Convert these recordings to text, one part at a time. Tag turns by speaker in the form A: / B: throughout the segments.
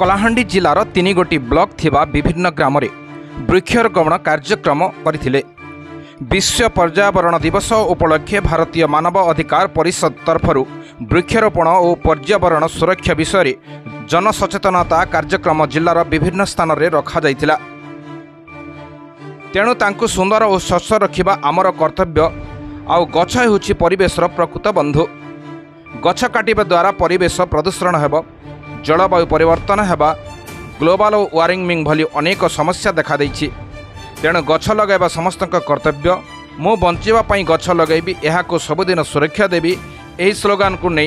A: कलाहांडी जिलार 3 गोटी ब्लॉक थिबा विभिन्न ग्राम रे वृक्षारोपण कार्यक्रम करथिले। विश्व पर्यावरण दिवस उपलक्षे भारतीय मानव अधिकार परिषद तरफरु वृक्षारोपण और पर्यावरण सुरक्षा विषय जनसचेतनता कार्यक्रम जिलार विभिन्न स्थान रे रखा जाइतिला। तेणु तांकु सुंदर और स्वच्छ रखिबा आमर कर्तव्य। आउ गछ हेउछि परिवेशर प्रकृत बंधु। गछ काटिबा द्वारा परिवेश प्रदूषण हेबो, जलवायु परिवर्तन हेबा, ग्लोबल वार्मिंग भली अनेक समस्या देखा देइछि। तेणु गछ लगाइबा समस्तक कर्तव्य। मु बंचिबा पई गछ लगैबी, एहाको सबुदिन सुरक्षा देबी। एही स्लोगान को नै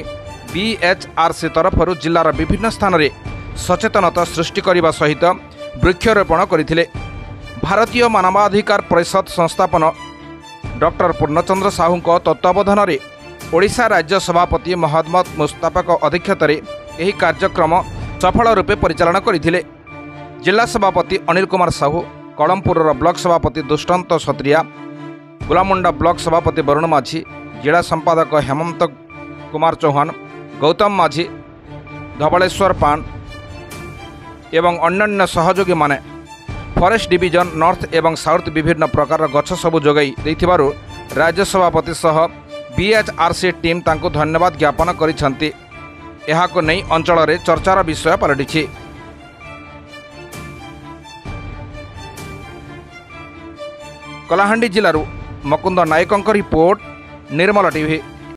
A: बीएचआरसी तरफरु जिलार विभिन्न स्थान रे सचेतनता सृष्टि करने सहित वृक्षारोपण करथिले। भारतीय मानवाधिकार परिषद संस्थापन डॉक्टर पूर्णचंद्र साहू तत्वावधान में ओडिशा राज्य सभापति मोहम्मद मुस्ताफा अध्यक्षतार यह कार्यक्रम सफल रूपे परिचालन करथिले। जिला सभापति अनिल कुमार साहू, कलमपुर ब्लॉक सभापति दुष्यंत क्षत्रिया, गुलामुंडा ब्लॉक सभापति वरुण माझी, जिला संपादक हेमंत कुमार चौहान, गौतम माझी, धवलेश्वर पान एवं अन्य सहयोगी माने फॉरेस्ट डिवीजन नॉर्थ एवं साउथ विभिन्न प्रकार गछ सबु जोगाई देथिबारु राज्य सभापति सह बीएचआरसी टीम तांको धन्यवाद ज्ञापन करिसंती। एहाको नै अंचल रे चर्चार विषय पलटिछि। कलाहांडी जिलारु मकुंद नायकंक रिपोर्ट, निर्मल टीवी।